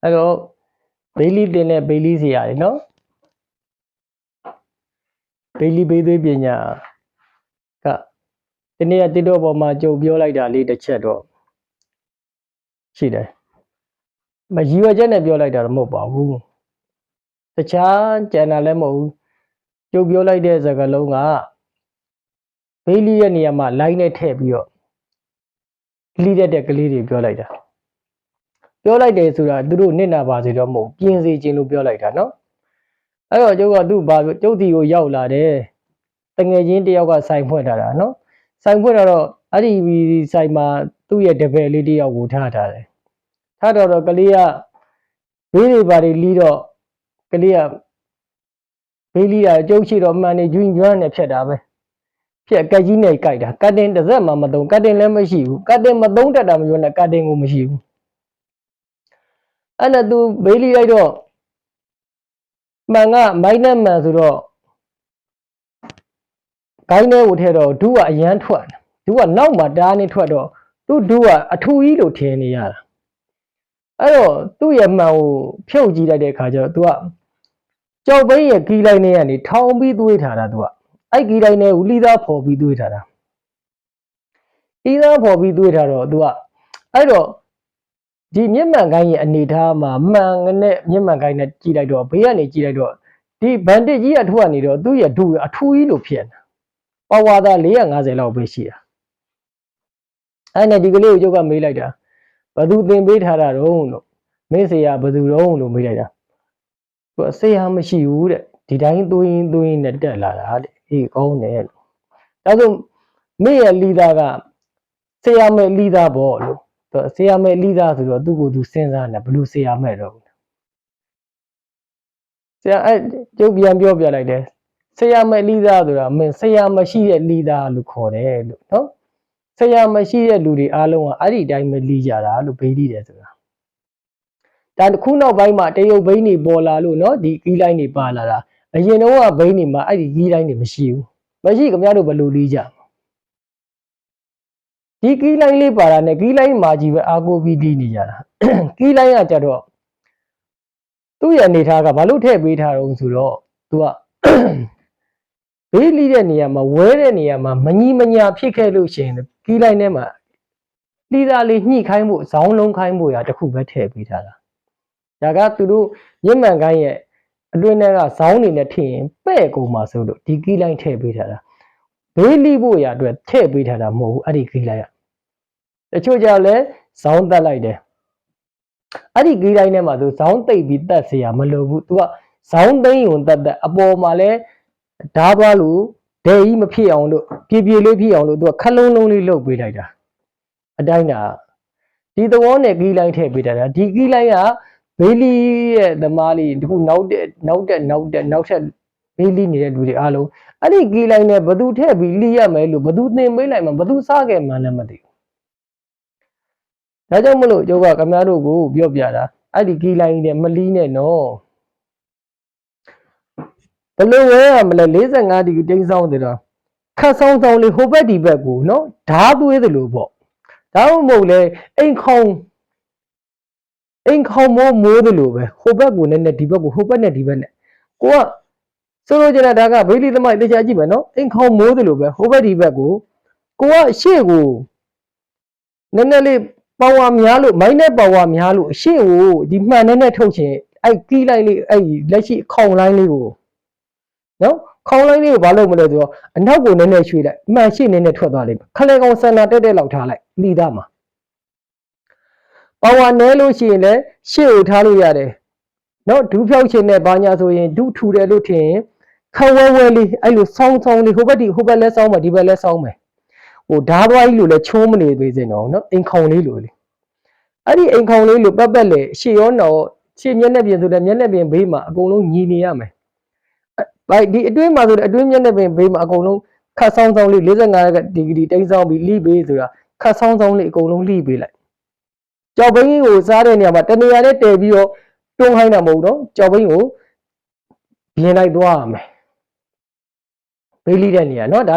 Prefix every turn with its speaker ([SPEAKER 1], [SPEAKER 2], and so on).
[SPEAKER 1] အဲ့တော့ဘေးလီတင်တဲ့ဘေးလီစီရတယ်နော်ဘေးလီဘေးသွေးပညာကဒီနေ့ကတိတော့ပေါ်မှာကြုံပြောလိုက်တာလေးတစ်ချက်တော့ရှိတယ်မရည်ရွယ်ချက်နဲ့ပြောလိုက်တာတော့မဟုတ်ပါဘူးတခြားကျန်တာလည်းမဟုတ်ဘူးကြုံပြောလိုက်တဲ့စကားလုံးကဘေးလီရဲ့နေရာမှာ line နဲ့ထည့်ပြီးတော့လိတဲ့ကလေးတွေပြောလိုက်တာပြောလိုက်တယ်ဆိုတာသူတို့နစ်နာပါစေတော့မဟုတ်ပြင်စေခြင်းလို့ပြောလိုက်တာနော်အဲ့တော့ကျုပ်ကသူ့ဘာကျုပ်တီကိုရောက်လာတယ်တငယ်ချင်းတယောက်ကစိုင်ဖွင့်ထားတာနော်စိုင်ဖွင့်တော့အဲ့ဒီစိုင်မှာသူ့ရဲ့တပည့်လေးတယောက်ကိုထားတယ်ထားတော့ကလေးကဘေးတွေဘာတွေလီးတော့ကလေးကဘေးလီးတာကျုပ်ရှိတော့မှန်နေကျွင်းကျွမ်းနဲ့ဖြတ်တာပဲဖြက်ကက်ကြီးနဲ့ကြိုက်တာကတ်တင်တစ်စက်မှမသုံးကတ်တင်လည်းမရှိဘူးကတ်တင်မသုံးတတ်တာမပြောနဲ့ကတ်တင်ကိုမရှိဘူးအဲ့နဲ့သူဘေးလီးလိုက်တော့မှန်ကမိုင်းနဲ့မှန်ဆိုတော့ဂိုင်းထဲကိုထဲတော့ဒုကအရန်ထွက်ဒုကနောက်မှာတားနေထွက်တော့သူ့ဒုကအထူကြီးလို့ထင်နေရတာအဲ့တော့သူ့ရဲ့မှန်ကိုဖြုတ်ကြည့်လိုက်တဲ့အခါကျတော့သူကကြောက်ပိန်းရဲ့ဂီလိုက်နေကနေထောင်ပြီးသွေးထားတာသူကအဲ့ဂီလိုက်နေကိုလိသားဖော်ပြီးသွေးထားတာလိသားဖော်ပြီးသွေးထားတော့သူကအဲ့တော့ဒီမျက်မှန်ကိုင်းရဲ့အနေထားမှာမှန်နဲ့မျက်မှန်ကိုင်းနဲ့ကြည့်လိုက်တော့ဘေးကနေကြည့်လိုက်တော့ဒီဘန်တစ်ကြီးအထွတ်ကနေတော့သူ့ရဲ့ဒုအထူကြီးလို့ဖြစ်နေတာပါဝါသား450လောက်ပဲရှိတာအဲ့နဲ့ဒီကလေးကိုကျုပ်ကမေးလိုက်တာဘသူသင်ပေးထားတာတော့လို့မင်းဆရာဘသူတော့လို့မေးလိုက်တာသူကဆရာမရှိဘူးတဲ့ဒီတိုင်းသွင်းနဲ့တက်လာတာတဲ့အေးကောင်းတယ်လို့ဒါဆိုမင်းရဲ့လီသားကဆရာမဲ့လီသားပေါ့လို့သူဆရာမဲ့လီသားဆိုတော့သူ့ကိုယ်သူစဉ်းစားနေဘလို့ဆရာမဲ့တော့ဆရာအဲ့ကျုပ်ပြန်ပြောပြလိုက်တယ်ဆရာမဲ့လီသားဆိုတာမင်းဆရာမရှိတဲ့လီသားလို့ခေါ်တယ်လို့နော်ဆရာမရှိတဲ့လူတွေအားလုံးကအဲ့ဒီတိုင်းပဲလီကြတာလို့ဘေးလီတယ်ဆိုတာဒါတစ်ခုနောက်ပိုင်းမှာတရုတ်ဘိန်းတွေပေါ်လာလို့နော်ဒီဂီလိုင်းတွေပါလာတာအရင်တော့ကဘိန်းတွေမှာအဲ့ဒီဂီလိုင်းတွေမရှိဘူးမရှိခင်ဗျားတို့ဘယ်လိုလီကြဒီဂီလိုင်းလေးပါတာနဲ့ဂီလိုင်းမှာကြီးပဲအာကိုပြီးလီနေကြတာဂီလိုင်းကကြတော့သူ့ရဲ့အနေထားကဘာလို့ထည့်ပေးထားတော့ဆိုတော့သူကဘေးလီတဲ့နေရာမှာဝဲတဲ့နေရာမှာမညီမညာဖြစ်ခဲ့လို့ရှိရင်ဂီလိုင်းထဲမှာလီသားလေးညှိခိုင်းဖို့ဇောင်းလုံးခိုင်းဖို့ရာတခုပဲထည့်ပေးထားတာဒါကသူတို့မျက်မှန်ကိုင်းရဲ့အတွင်းထဲကဇောင်းနေနဲ့ထည့်ရင်ပဲ့ကုန်မှာဆိုလို့ဒီဂီလိုင်းထည့်ပေးထားတာဘေးလီဖို့ရာအတွက်ထည့်ပေးထားတာမဟုတ်ဘူးအဲ့ဒီဂီလိုင်းကတချို့ကြလဲဇောင်းတက်လိုက်တယ်အဲ့ဒီဂီလိုင်းထဲမှာသူဇောင်းသိပ်ပြီးတက်เสียမလိုဘူးသူကဇောင်းသိမ်းုံတက်အပေါ်မှာလဲဓားသွားလို့ဒဲကြီးမဖြစ်အောင်လို့ပြေလေးဖြစ်အောင်လို့သူကခလုံးလုံးလေးလှုပ်ပေးလိုက်တာအတိုင်းတာဒီသဘောနဲ့ဂီလိုင်းထည့်ပေးတာဒီဂီလိုင်းကဘေးလီရဲ့သမားလေးဒီခုနောက်ထပ်ဘေးလီနေတဲ့လူတွေအားလုံးအဲ့ဒီဂီလိုင်းနဲ့ဘသူထည့်ပြီးလီရမယ်လို့ဘသူသင်ပေးလိုက်မှဘသူစားခဲ့မှန်းလည်းမသိဘူးဒါကြောင့်မလို့ကျုပ်ကခင်ဗျားတို့ကိုပြောပြတာအဲ့ဒီဂီလိုင်းနဲ့မလီနဲ့နော်ဘလို့ဝဲရမလဲ45ဒီဂရီတိန်းဆောင်တယ်တော့ခတ်ဆောင်လေးဟိုဘက်ဒီဘက်ကိုနော်ဓားသွေးသလိုပေါ့ဒါမှမဟုတ်လေအိမ်ခေါင်မိုးသလိုပဲဟိုဘက်ကိုနဲ့ဒီဘက်ကိုဟိုဘက်နဲ့ဒီဘက်နဲ့ကိုကဆိုလိုချင်တာဒါကဘေးလီသမိုင်းတရားကြည့်မယ်နော်အိမ်ခေါင်မိုးသလိုပဲဟိုဘက်ဒီဘက်ကိုကရှေ့ကိုနည်းနည်းလေးပါဝါများလို့မိုင်းနဲ့ပါဝါများလို့ရှေ့ကိုဒီမှန်နဲ့ထုတ်ချင်အဲ့ကီးလိုက်လေးအဲ့လက်ရှိခေါင်လိုင်းလေးကိုနော်ခေါင်းလိုင်းလေးကိုဘာလုပ်မလဲဆိုတော့အနောက်ကိုနည်းနည်းရွှေ့လိုက်အမှန်ရှေ့နည်းနည်းထွက်သွားလိမ့်မယ်ခလဲကောင်စန္နာတက်လောက်ထားလိုက်လီသားမှာပါဝါနဲလို့ရှိရင်လည်းရှေ့ကိုထားလို့ရတယ်နော်ဒူးဖြောက်ချင်တဲ့ဘာညာဆိုရင်ဒူးထူတယ်လို့ထင်ရင်ခဝဲလေးအဲ့လိုဆောင်းလေးဟိုဘက်လဲဆောင်းမယ်ဒီဘက်လဲဆောင်းမယ်ဟိုဓားသွားကြီးလို့လဲချိုးမနေသေးစင်တော့နော်အိမ်ခေါင်လေးလို့လေအဲ့ဒီအိမ်ခေါင်လေးလို့ပတ်လေရှေ့ရောတော့ရှေ့မျက်နှာပြင်ဆိုတဲ့မျက်နှာပြင်ဘေးမှာအကုန်လုံးညီနေရမယ်ဒီအတွင်းမှာဆိုအတွင်းမျက်နှာပြင်ဘေးမှာအကုန်လုံးခတ်ဆောင်းလေး45ဒီဂရီတိန်းဆောင်ပြီးလိပေးဆိုတာခတ်ဆောင်းလေးအကုန်လုံးလိပေးလိုက်ကြောက်ဘင်းကိုစားတဲ့နေရာမှာတနေရာနဲ့တည်ပြီးတော့တွန်းခိုင်းတာမဟုတ်တော့ကြောက်ဘင်းကိုပြင်လိုက်သွားရမယ်ဘေးလိတဲ့နေရာเนาะဒါ